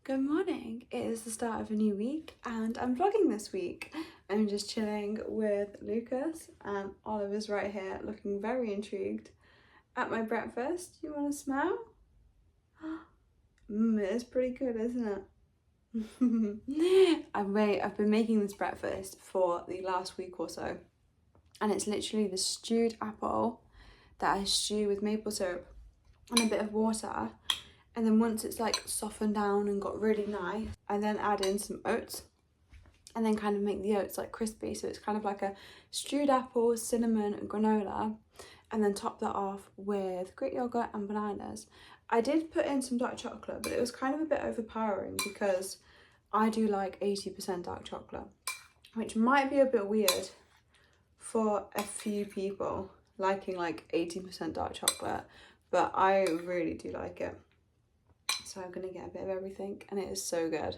Good morning. It is the start of a new week and I'm vlogging this week. I'm just chilling with Lucas and Oliver's right here looking very intrigued at my breakfast. You want to smell? It's pretty good, isn't it? I've been making this breakfast for the last week or so and it's literally the stewed apple that I stew with maple syrup and a bit of water. And then once it's like softened down and got really nice, I then add in some oats and then kind of make the oats like crispy. So it's kind of like a stewed apple, cinnamon and granola, and then top that off with Greek yogurt and bananas. I did put in some dark chocolate, but it was kind of a bit overpowering because I do like 80% dark chocolate, which might be a bit weird for a few people liking like 80% dark chocolate, but I really do like it. So I'm gonna get a bit of everything and it is so good.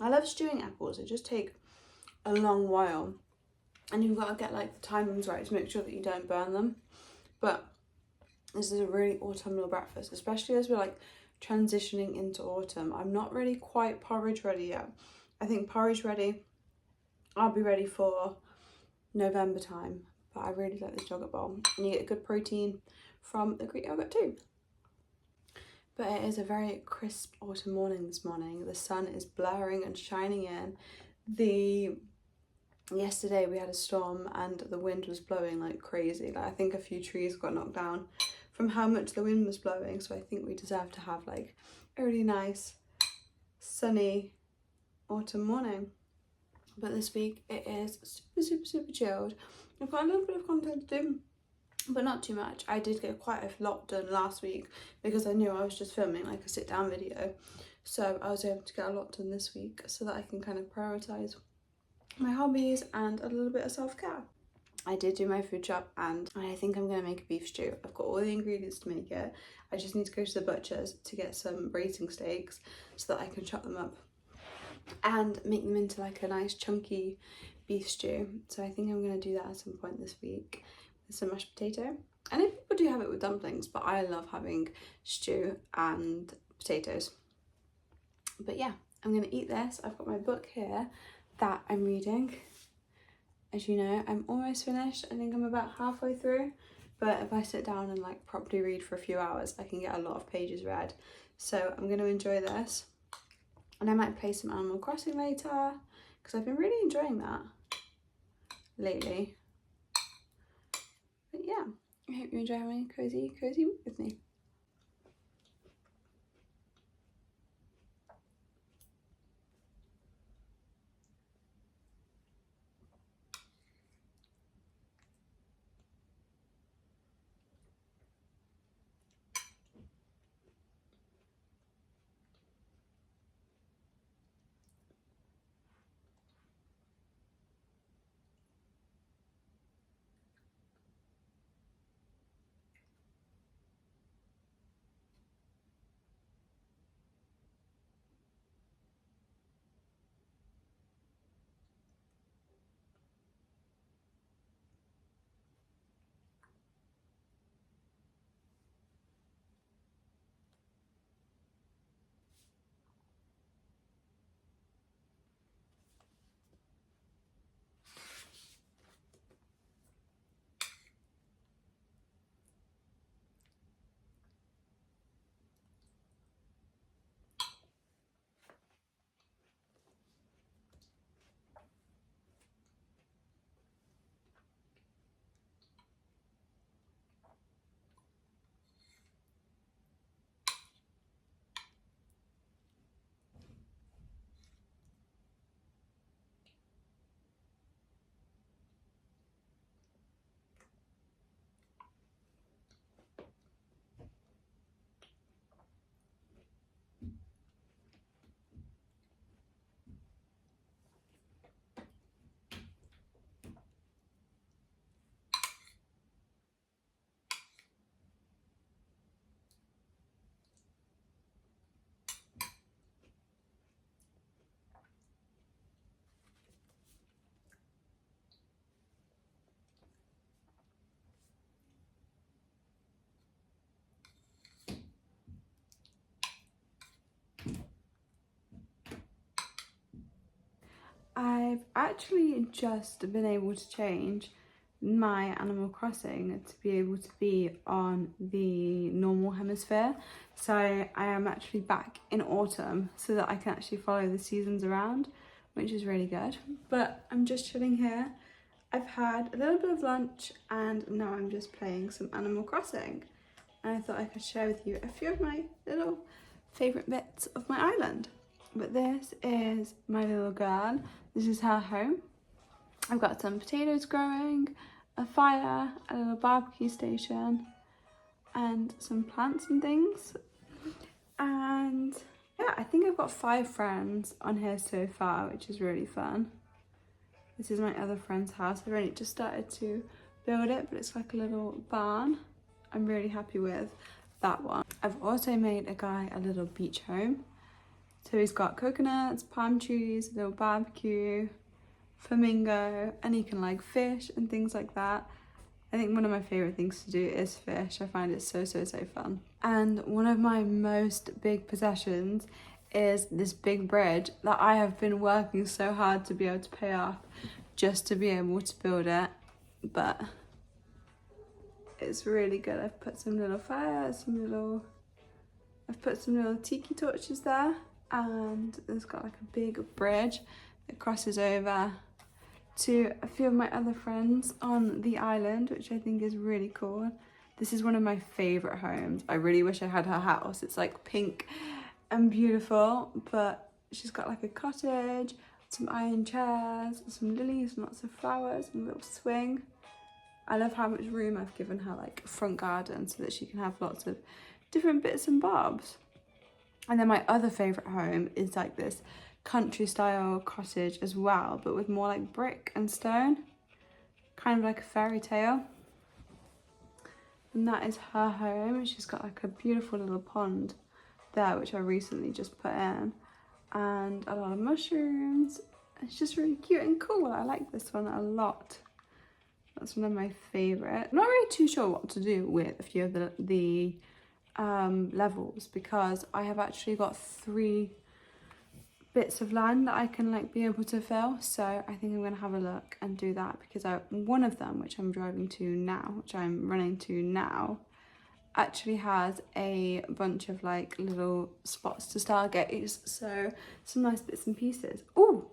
I love stewing apples, they just take a long while and you've got to get like the timings right to make sure that you don't burn them. But this is a really autumnal breakfast, especially as we're like transitioning into autumn. I'm not really quite porridge ready yet. I think porridge ready, I'll be ready for November time, but I really like this yogurt bowl and you get good protein from the Greek yogurt too. But it is a very crisp autumn morning this morning. The sun is blaring and shining in. Yesterday we had a storm and the wind was blowing like crazy. Like I think a few trees got knocked down from how much the wind was blowing, so I think we deserve to have like a really nice sunny autumn morning. But this week it is super chilled. I've got a little bit of content to do, but not too much. I did get quite a lot done last week because I knew I was just filming like a sit down video, so I was able to get a lot done this week so that I can kind of prioritise my hobbies and a little bit of self-care. I did do my food shop and I think I'm going to make a beef stew. I've got all the ingredients to make it. I just need to go to the butcher's to get some racing steaks so that I can chop them up and make them into like a nice chunky beef stew. So I think I'm going to do that at some point this week with some mashed potato. And if people do have it with dumplings, but I love having stew and potatoes. But yeah, I'm going to eat this. I've got my book here that I'm reading. As you know, I'm almost finished. I think I'm about halfway through. But if I sit down and like properly read for a few hours, I can get a lot of pages read. So I'm going to enjoy this. And I might play some Animal Crossing later because I've been really enjoying that lately. But yeah, I hope you enjoy having a cozy week with me. I've actually just been able to change my Animal Crossing to be able to be on the normal hemisphere. So I am actually back in autumn so that I can actually follow the seasons around, which is really good. But I'm just chilling here. I've had a little bit of lunch and now I'm just playing some Animal Crossing. And I thought I could share with you a few of my little favourite bits of my island. But this is my little girl. This is her home. I've got some potatoes growing, a fire, a little barbecue station, and some plants and things. And yeah, I think I've got 5 friends on here so far, which is really fun. This is my other friend's house. I've only just started to build it, but it's like a little barn. I'm really happy with that one. I've also made a guy a little beach home. So he's got coconuts, palm trees, a little barbecue, flamingo, and he can like fish and things like that. I think one of my favourite things to do is fish. I find it so fun. And one of my most big possessions is this big bridge that I have been working so hard to be able to pay off just to be able to build it. But it's really good. I've put some little fires, I've put some little tiki torches there, and it's got like a big bridge that crosses over to a few of my other friends on the island, which I think is really cool. This is one of my favourite homes. I really wish I had her house. It's like pink and beautiful, but she's got like a cottage, some iron chairs, some lilies, and lots of flowers, and a little swing. I love how much room I've given her, like a front garden, so that she can have lots of different bits and bobs. And then my other favourite home is like this country style cottage as well, but with more like brick and stone, kind of like a fairy tale. And that is her home. She's got like a beautiful little pond there, which I recently just put in, and a lot of mushrooms. It's just really cute and cool. I like this one a lot. That's one of my favourite. I'm not really too sure what to do with a few of the levels, because I have actually got 3 bits of land that I can like be able to fill. So I think I'm gonna have a look and do that, because one of them, which I'm driving to now, which I'm running to now, actually has a bunch of like little spots to stargaze. So some nice bits and pieces. Oh,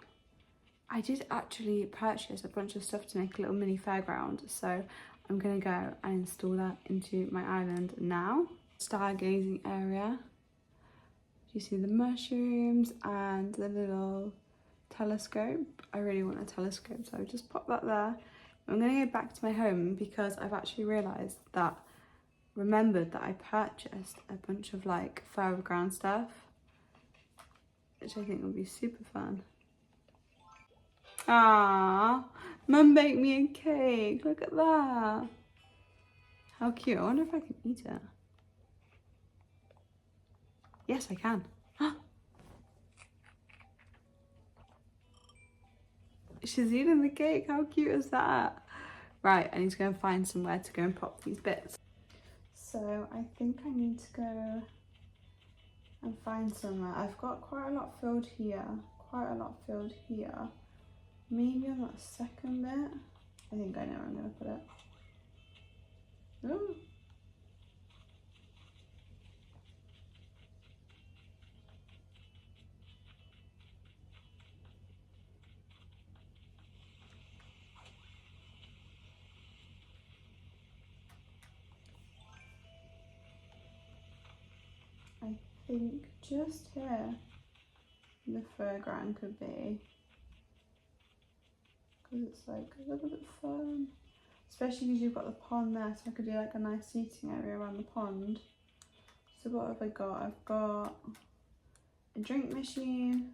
I did actually purchase a bunch of stuff to make a little mini fairground. So I'm gonna go and install that into my island now. Stargazing area. You see the mushrooms and the little telescope. I really want a telescope, so I've just popped that there. I'm gonna go back to my home because I've actually remembered that I purchased a bunch of like further ground stuff, which I think will be super fun. Ah, Mum baked me a cake. Look at that. How cute. I wonder if I can eat it. Yes, I can. She's eating the cake. How cute is that? Right, I need to go and find somewhere to go and pop these bits. So I think I need to go and find somewhere. I've got quite a lot filled here. Maybe on that second bit. I think I know where I'm going to put it. Ooh. I think just here the foreground could be, because it's like a little bit fun, especially because you've got the pond there, so I could do like a nice seating area around the pond. So what have I got? I've got a drink machine,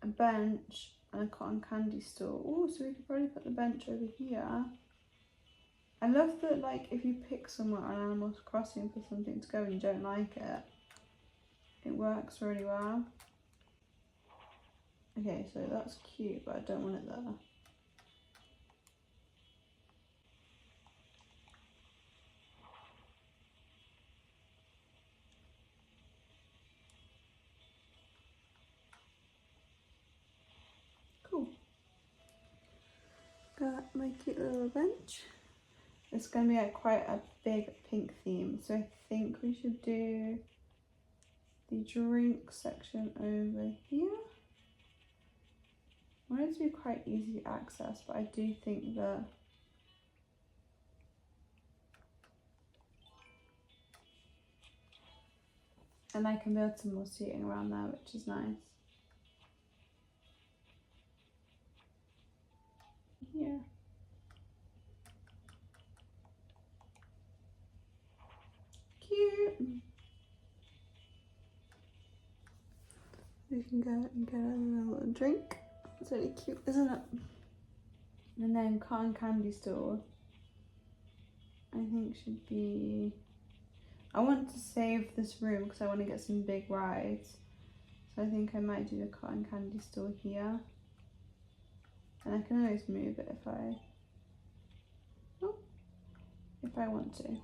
a bench, and a cotton candy store. Oh, so we could probably put the bench over here. I love that, like, if you pick somewhere on Animal Crossing for something to go and you don't like it, it works really well. Okay, so that's cute, but I don't want it there. Cool. my cute little bench. It's going to be like quite a big pink theme, so I think we should do the drink section over here. I want it to be quite easy to access, but I do think that and I can build some more seating around there, which is nice. Yeah. Cute. We can go and get a little drink. It's really cute, isn't it? And then cotton candy store, I think should be, I want to save this room because I want to get some big rides. So I think I might do the cotton candy store here. And I can always move it if I want to.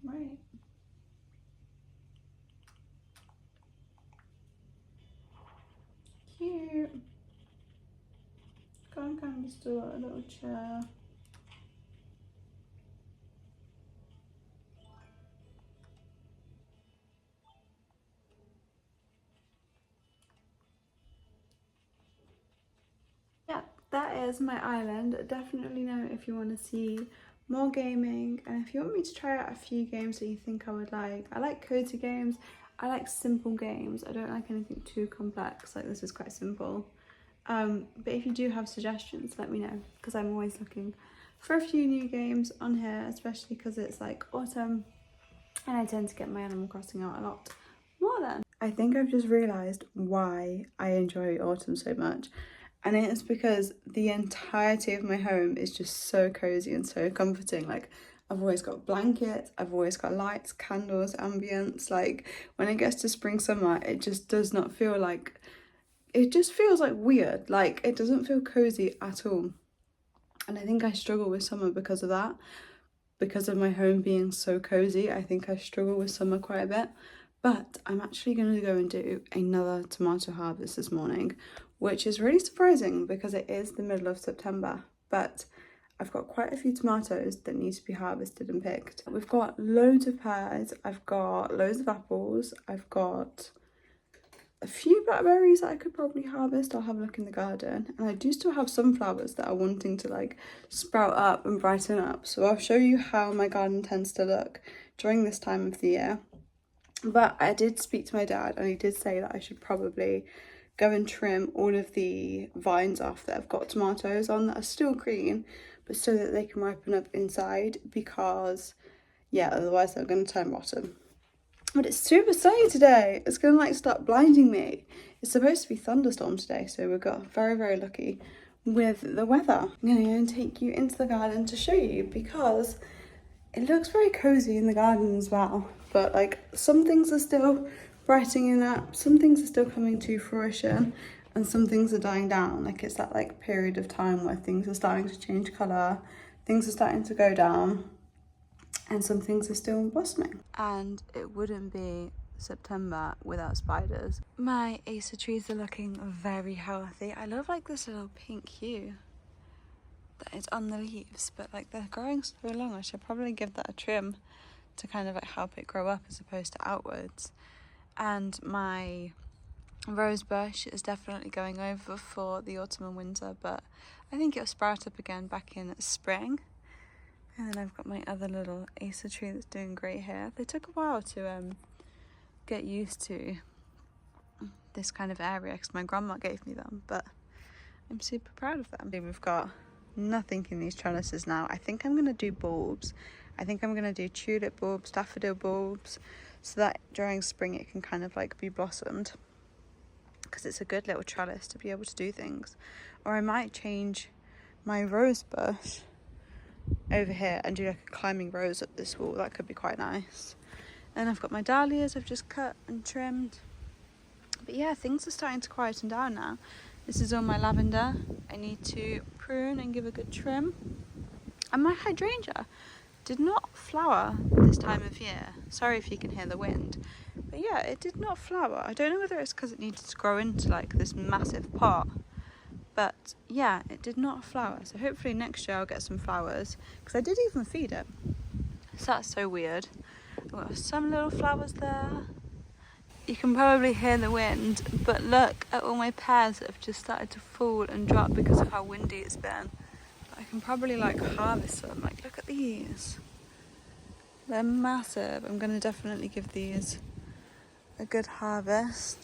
Right. Cute. Cotton candy store, a little chair. Yeah, that is my island. Definitely know if you want to see more gaming, and if you want me to try out a few games that you think I would like. I like cozy games, I like simple games, I don't like anything too complex, like this is quite simple. But if you do have suggestions, let me know, because I'm always looking for a few new games on here, especially because it's like autumn and I tend to get my Animal Crossing out a lot more then. I think I've just realised why I enjoy autumn so much. And it's because the entirety of my home is just so cozy and so comforting. Like, I've always got blankets, I've always got lights, candles, ambience. Like, when it gets to spring, summer, it just does not feel like, it just feels like weird. Like, it doesn't feel cozy at all. And I think I struggle with summer because of that. Because of my home being so cozy, I think I struggle with summer quite a bit. But I'm actually going to go and do another tomato harvest this morning, which is really surprising because it is the middle of September. But I've got quite a few tomatoes that need to be harvested and picked. We've got loads of pears, I've got loads of apples, I've got a few blackberries that I could probably harvest. I'll have a look in the garden. And I do still have sunflowers that are wanting to like sprout up and brighten up. So I'll show you how my garden tends to look during this time of the year. But I did speak to my dad and he did say that I should probably go and trim all of the vines off that have got tomatoes on that are still green, but so that they can ripen up inside, because yeah, otherwise they're going to turn rotten. But it's super sunny today. It's going to like start blinding me. It's supposed to be thunderstorm today, so we got very, very lucky with the weather. I'm going to go and take you into the garden to show you, because it looks very cozy in the garden as well. But like, some things are still brightening up, some things are still coming to fruition, and some things are dying down. Like, it's that like period of time where things are starting to change colour, things are starting to go down, and some things are still blossoming. And it wouldn't be September without spiders. My Acer trees are looking very healthy. I love like this little pink hue that is on the leaves, but like they're growing so long, I should probably give that a trim to kind of like help it grow up as opposed to outwards. And my rose bush is definitely going over for the autumn and winter, but I think it'll sprout up again back in spring. And then I've got my other little Acer tree that's doing great here. They took a while to get used to this kind of area because my grandma gave me them, but I'm super proud of them. We've got nothing in these trellises now. I think I'm going to do bulbs. I think I'm going to do tulip bulbs, daffodil bulbs, so that during spring it can kind of like be blossomed, because it's a good little trellis to be able to do things. Or I might change my rose bush over here and do like a climbing rose up this wall. That could be quite nice. And I've got my dahlias I've just cut and trimmed. But yeah, things are starting to quieten down now. This is all my lavender. I need to prune and give a good trim. And my hydrangea did not flower this time of year. Sorry if you can hear the wind. But yeah, it did not flower. I don't know whether it's because it needed to grow into like this massive pot. But yeah, it did not flower. So hopefully next year I'll get some flowers. Because I did even feed it. So that's so weird. I've got some little flowers there. You can probably hear the wind, but look at all my pears that have just started to fall and drop because of how windy it's been. I can probably like harvest them. Like, look at these. They're massive. I'm going to definitely give these a good harvest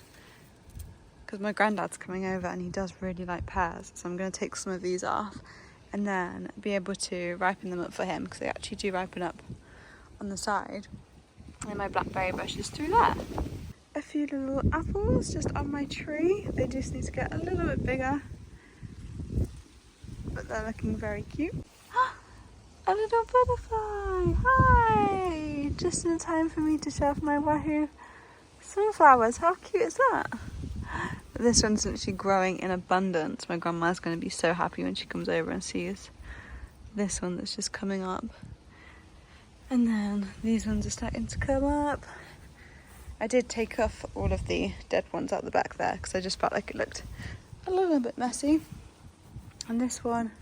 because my granddad's coming over and he does really like pears. So I'm going to take some of these off and then be able to ripen them up for him because they actually do ripen up on the side. And my blackberry bush is through there. A few little apples just on my tree. They just need to get a little bit bigger, but they're looking very cute. A little butterfly! Hi! Just in time for me to show off my wahoo sunflowers. How cute is that? This one's actually growing in abundance. My grandma's going to be so happy when she comes over and sees this one that's just coming up. And then these ones are starting to come up. I did take off all of the dead ones out the back there because I just felt like it looked a little bit messy. And this one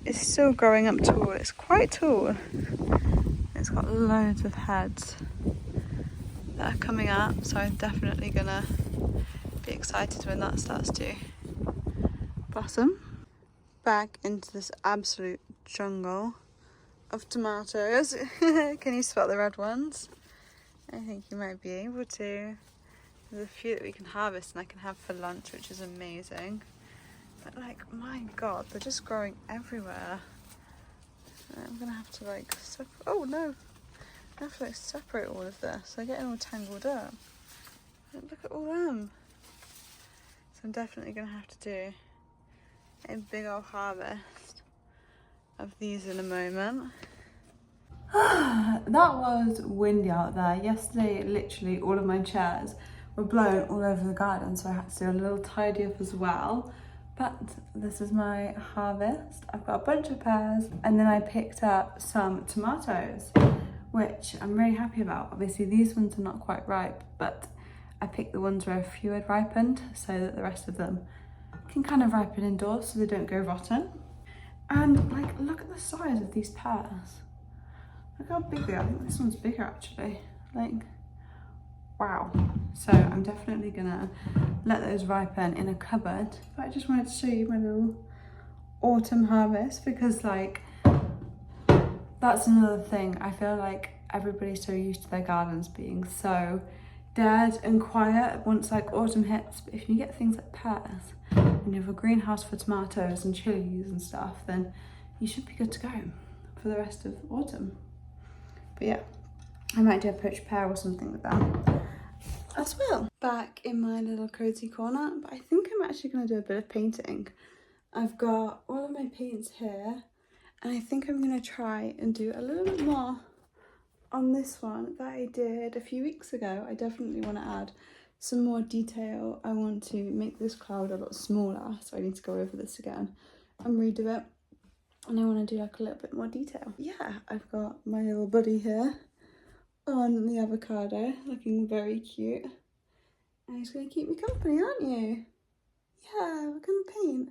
is still growing up tall. It's quite tall. It's got loads of heads that are coming up, so I'm definitely gonna be excited when that starts to blossom. Back into this absolute jungle of tomatoes. Can you spot the red ones? I think you might be able to. There's a few that we can harvest and I can have for lunch, which is amazing. But like, my god, they're just growing everywhere. I'm gonna have to like, oh no, I have to like separate all of this. They're getting all tangled up. Look at all them. So I'm definitely gonna have to do a big old harvest of these in a moment. That was windy out there. Yesterday, literally all of my chairs were blown all over the garden, so I had to do a little tidy up as well. But this is my harvest. I've got a bunch of pears and then I picked up some tomatoes, which I'm really happy about. Obviously these ones are not quite ripe, but I picked the ones where a few had ripened so that the rest of them can kind of ripen indoors so they don't go rotten. And like, look at the size of these pears. Look how big they are. I think this one's bigger actually. Like, wow. So I'm definitely gonna let those ripen in a cupboard. But I just wanted to show you my little autumn harvest because like, that's another thing. I feel like everybody's so used to their gardens being so dead and quiet once like autumn hits. But if you get things like pears and you have a greenhouse for tomatoes and chilies and stuff, then you should be good to go for the rest of autumn. But yeah, I might do a poached pear or something with that as well. Back in my little cozy corner, but I think I'm actually going to do a bit of painting. I've got all of my paints here, and I think I'm going to try and do a little bit more on this one that I did a few weeks ago. I definitely want to add some more detail. I want to make this cloud a lot smaller, so I need to go over this again and redo it. And I want to do like a little bit more detail. Yeah, I've got my little buddy here on the avocado, looking very cute. And he's going to keep me company, aren't you? Yeah, we're going to paint.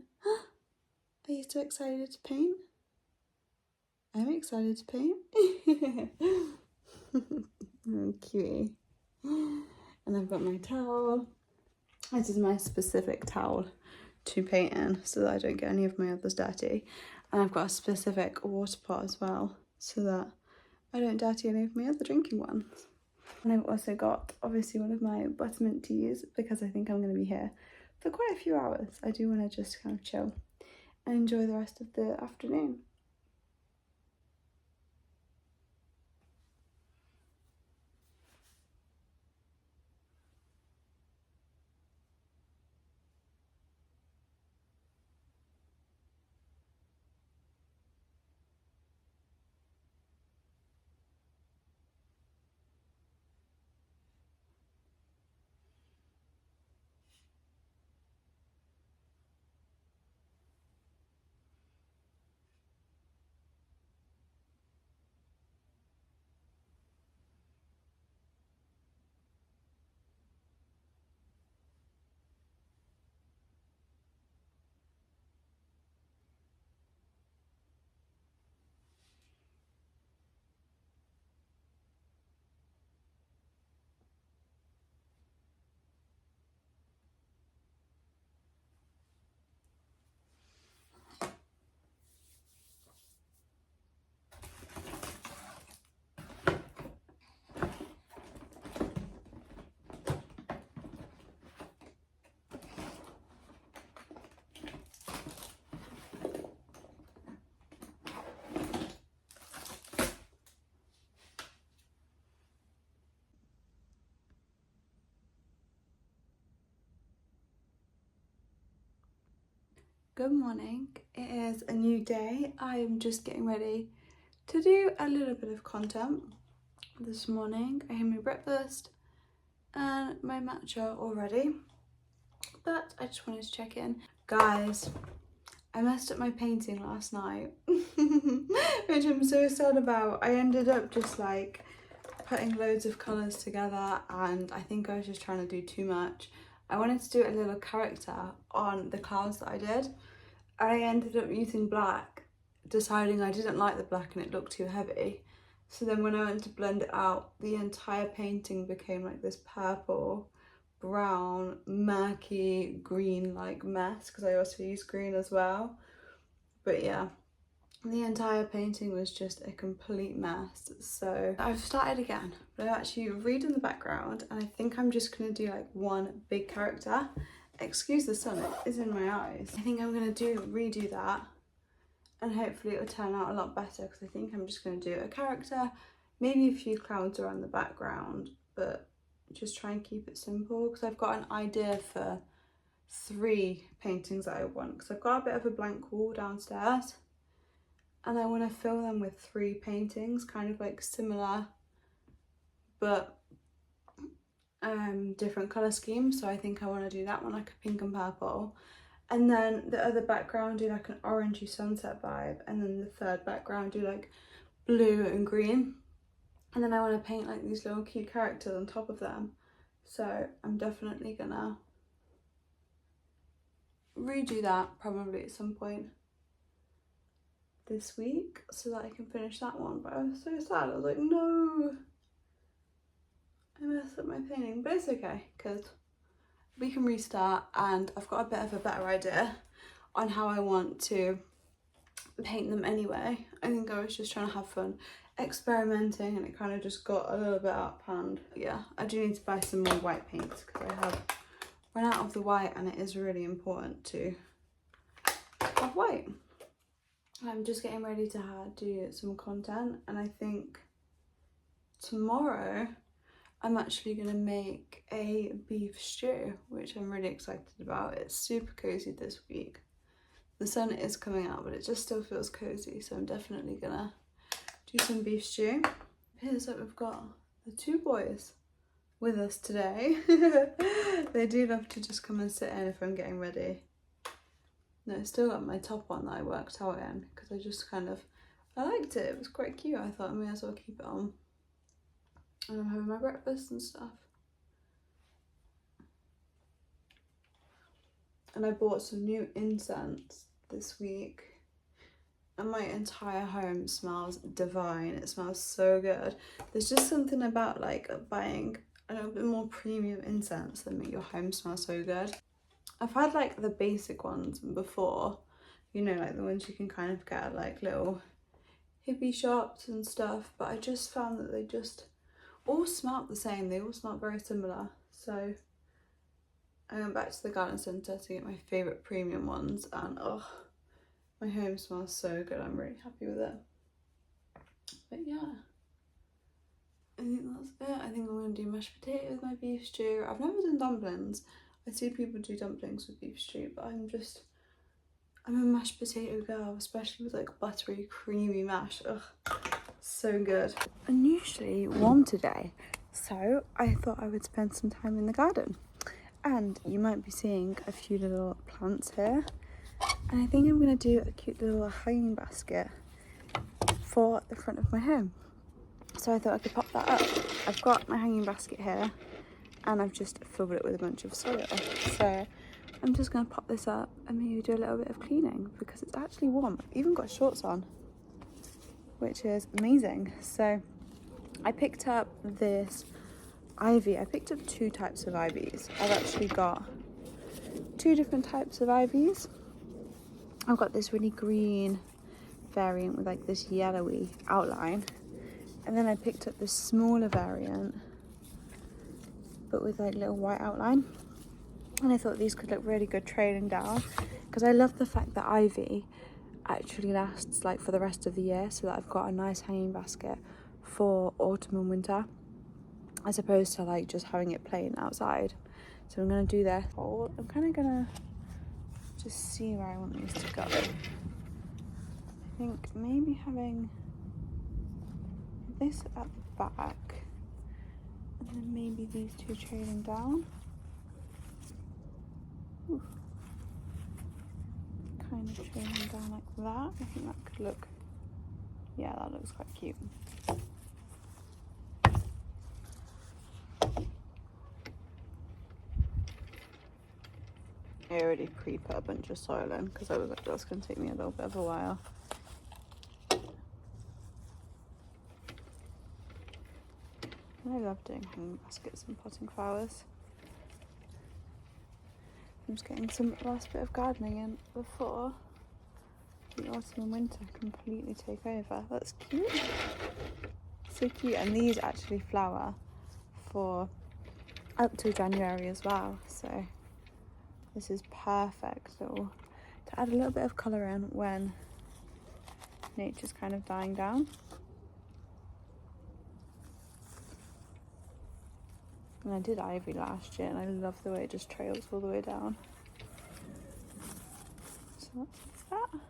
Are you so excited to paint? I'm excited to paint. Oh, cutie. And I've got my towel. This is my specific towel to paint in so that I don't get any of my others dirty. And I've got a specific water pot as well so that I don't dirty any of my other drinking ones. And I've also got obviously one of my buttermint teas because I think I'm going to be here for quite a few hours. I do want to just kind of chill and enjoy the rest of the afternoon. Good morning. It is a new day. I am just getting ready to do a little bit of content. This morning I had my breakfast and my matcha already, but I just wanted to check in. Guys, I messed up my painting last night, which I'm so sad about. I ended up just like putting loads of colours together, and I think I was just trying to do too much. I wanted to do a little character on the clouds that I did. I ended up using black, deciding I didn't like the black and it looked too heavy. So then when I went to blend it out, the entire painting became like this purple, brown, murky, green like mess, because I also use green as well. But yeah, the entire painting was just a complete mess. So I've started again, but I've actually redone the background, and I think I'm just gonna do like one big character. Excuse the sun, it is in my eyes. I think I'm gonna redo that, and hopefully it'll turn out a lot better, because I think I'm just gonna do a character, maybe a few clouds around the background, but just try and keep it simple, because I've got an idea for 3 paintings that I want, because I've got a bit of a blank wall downstairs and I want to fill them with 3 paintings, kind of like similar but different colour schemes. So I think I want to do that one like a pink and purple, and then the other background do like an orangey sunset vibe, and then the third background do like blue and green, and then I want to paint like these little cute characters on top of them. So I'm definitely gonna redo that probably at some point this week so that I can finish that one. But I was so sad. I was like, no, I messed up my painting, but it's okay because we can restart, and I've got a bit of a better idea on how I want to paint them anyway. I think I was just trying to have fun experimenting, and it kind of just got a little bit out of hand. Yeah, I do need to buy some more white paints because I have run out of the white, and it is really important to have white. I'm just getting ready to do some content, and I think tomorrow I'm actually going to make a beef stew, which I'm really excited about. It's super cozy this week. The sun is coming out, but it just still feels cozy, so I'm definitely going to do some beef stew. Here's what we've got. The 2 boys with us today. They do love to just come and sit in if I'm getting ready. No, I still got my top on that I worked out in, because I just I liked it. It was quite cute. I thought I may as well keep it on. And I'm having my breakfast and stuff. And I bought some new incense this week, and my entire home smells divine. It smells so good. There's just something about like buying a little bit more premium incense that make your home smell so good. I've had like the basic ones before, you know, like the ones you can kind of get at like little hippie shops and stuff, but I just found that they just all smelled the same. They all smelled very similar. So I went back to the garden centre to get my favourite premium ones, and oh, my home smells so good. I'm really happy with it. But yeah, I think that's it. I think I'm going to do mashed potato with my beef stew. I've never done dumplings. I see people do dumplings with beef stew, but I'm a mashed potato girl, especially with like buttery, creamy mash. Ugh, so good. Unusually warm today, so I thought I would spend some time in the garden. And you might be seeing a few little plants here. And I think I'm going to do a cute little hanging basket for the front of my home. So I thought I could pop that up. I've got my hanging basket here, and I've just filled it with a bunch of soil. So I'm just going to pop this up and maybe do a little bit of cleaning, because it's actually warm. I've even got shorts on, which is amazing. So I picked up this ivy. I picked up 2 types of ivies. I've actually got 2 different types of ivies. I've got this really green variant with like this yellowy outline, and then I picked up this smaller variant but with like little white outline, and I thought these could look really good trailing down, because I love the fact that ivy actually lasts like for the rest of the year, so that I've got a nice hanging basket for autumn and winter, as opposed to like just having it plain outside. So I'm going to do this. I'm kind of going to just see where I want these to go. I think maybe having this at the back and then maybe these two trailing down. Ooh. Kind of trailing down like that. I think that could look, yeah, that looks quite cute. I already pre-put a bunch of soil in because I was like, that's going to take me a little bit of a while. I love doing hanging baskets and potting flowers. I'm just getting some last bit of gardening in before the autumn and winter completely take over. That's cute. So cute. And these actually flower for up till January as well. So this is perfect to add a little bit of colour in when nature's kind of dying down. And I did ivy last year and I love the way it just trails all the way down. So that's that.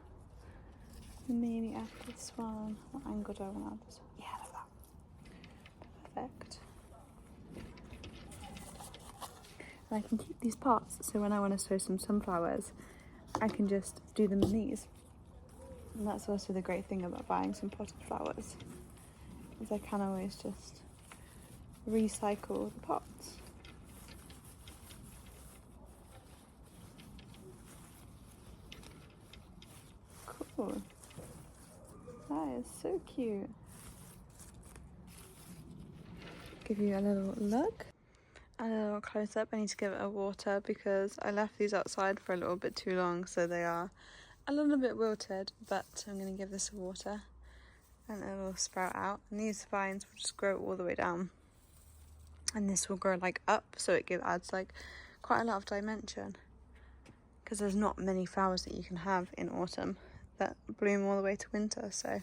And maybe add this one. What angle do I want to add this one? Yeah, like that. Perfect. And I can keep these pots, so when I want to sow some sunflowers, I can just do them in these. And that's also the great thing about buying some potted flowers, is I can always just recycle the pots. Cool. That is so cute. Give you a little look. And a little close up. I need to give it a water because I left these outside for a little bit too long, so they are a little bit wilted, but I'm going to give this a water and it will sprout out. And these vines will just grow all the way down. And this will grow like up, so it adds like quite a lot of dimension. Because there's not many flowers that you can have in autumn that bloom all the way to winter, so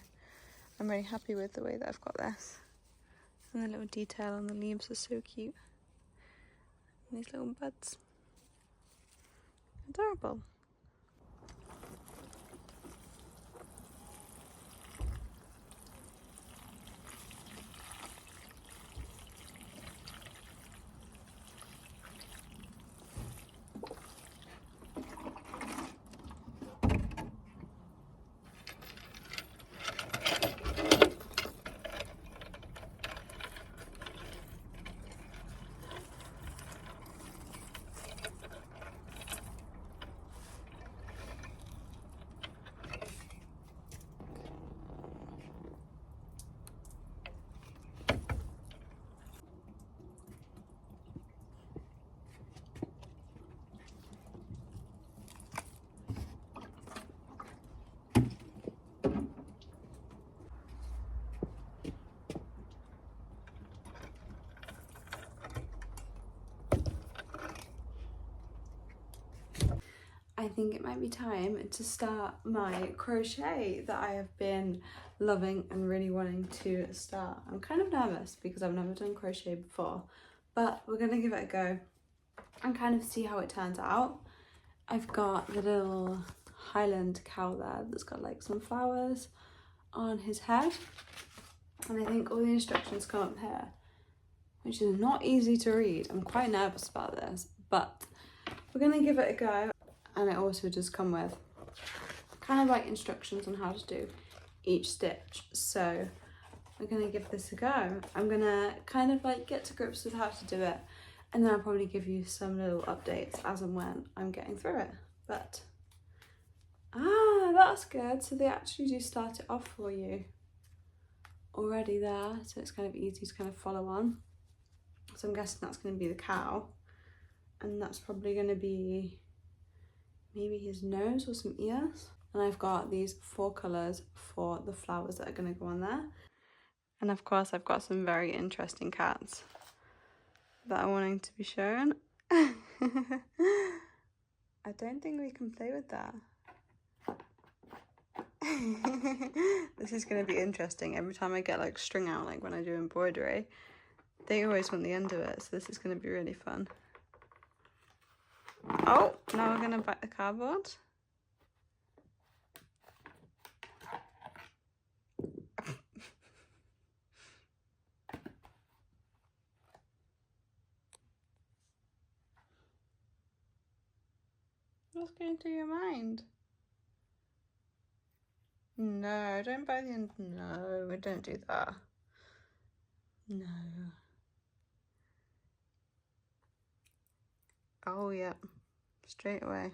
I'm really happy with the way that I've got this. And the little detail on the leaves is so cute. These little buds. Adorable. I think it might be time to start my crochet that I have been loving and really wanting to start. I'm kind of nervous because I've never done crochet before, but we're gonna give it a go and kind of see how it turns out. I've got the little Highland cow there that's got like some flowers on his head, and I think all the instructions come up here, which is not easy to read. I'm quite nervous about this, but we're gonna give it a go. And it also does come with kind of like instructions on how to do each stitch. So we're gonna give this a go. I'm gonna kind of like get to grips with how to do it, and then I'll probably give you some little updates as and when I'm getting through it. But that's good. So they actually do start it off for you already there, so it's kind of easy to kind of follow on. So I'm guessing that's going to be the cow, and that's probably going to be maybe his nose or some ears. And I've got these 4 colours for the flowers that are going to go on there. And of course I've got some very interesting cats that are wanting to be shown. I don't think we can play with that. This is going to be interesting. Every time I get like string out, like when I do embroidery, they always want the end of it, so this is going to be really fun. Oh, now we're gonna bite the cardboard. What's going through your mind? No, don't bite the end. No, we don't do that. No. Oh, yeah. Straight away.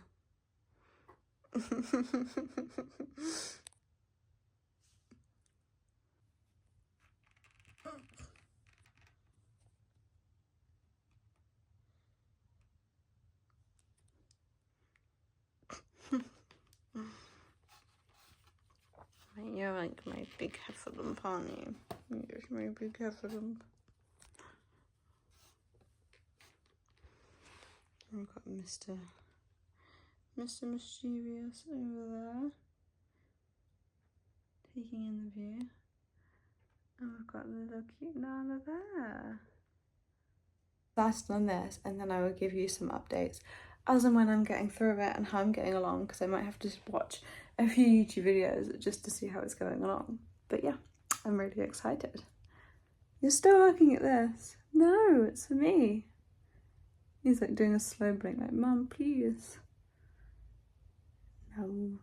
You're like my big heffalump, aren't you? You're my big heffalump. I've got Mr. Mischievous over there, taking in the view. And we've got the little cute Nala there. Started on this, and then I will give you some updates as and when I'm getting through it and how I'm getting along, because I might have to just watch a few YouTube videos just to see how it's going along. But yeah, I'm really excited. You're still looking at this? No, it's for me. He's like doing a slow blink like, Mum, please. No.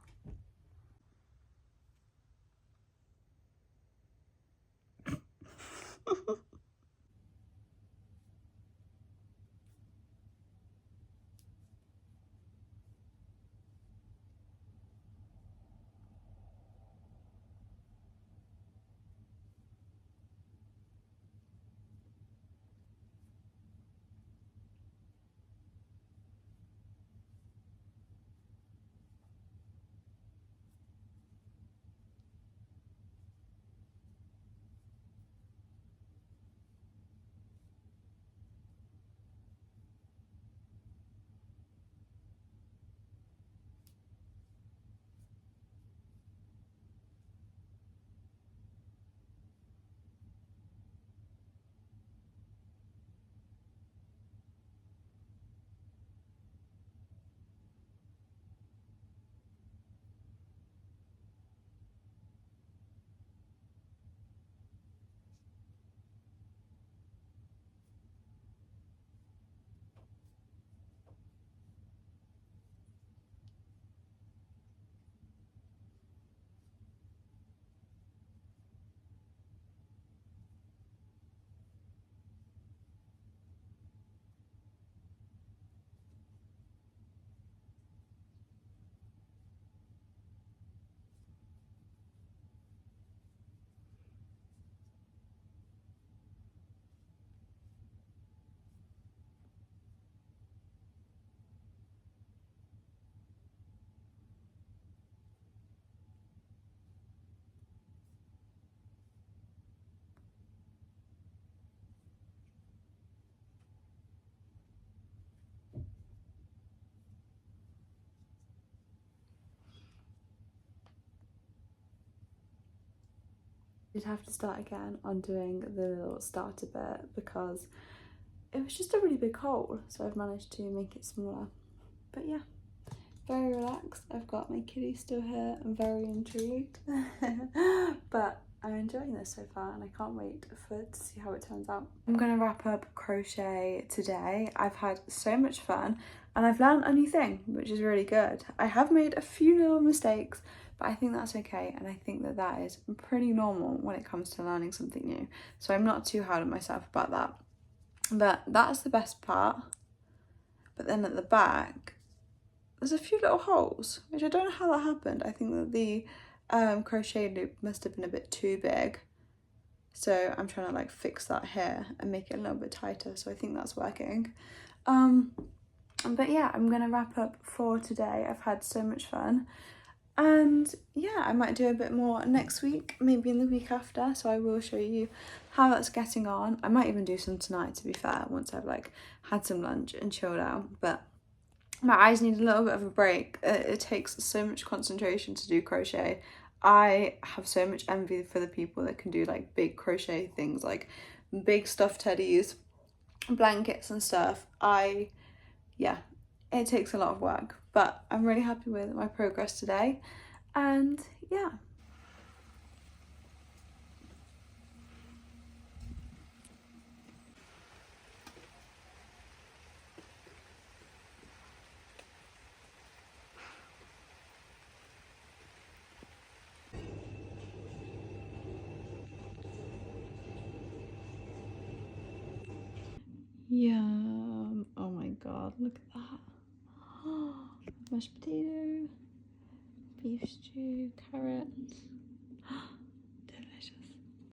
Did have to start again on doing the little starter bit because it was just a really big hole, so I've managed to make it smaller. But yeah, very relaxed. I've got my kitty still here. I'm very intrigued. But I'm enjoying this so far and I can't wait to see how it turns out. I'm gonna wrap up crochet today. I've had so much fun and I've learned a new thing, which is really good. I have made a few little mistakes, but I think that's okay, and I think that that is pretty normal when it comes to learning something new. So I'm not too hard on myself about that. But that's the best part. But then at the back, there's a few little holes, which I don't know how that happened. I think that the crochet loop must have been a bit too big. So I'm trying to like fix that here and make it a little bit tighter. So I think that's working. But yeah, I'm gonna wrap up for today. I've had so much fun. And yeah, I might do a bit more next week, maybe in the week after, so I will show you how that's getting on. I might even do some tonight, to be fair, once I've like had some lunch and chilled out. But my eyes need a little bit of a break. It takes so much concentration to do crochet. I have so much envy for the people that can do like big crochet things, like big stuffed teddies, blankets and stuff. Yeah, it takes a lot of work, but I'm really happy with my progress today, and yeah. Yum. Oh my god, look at that. Mashed potato, beef stew, carrots.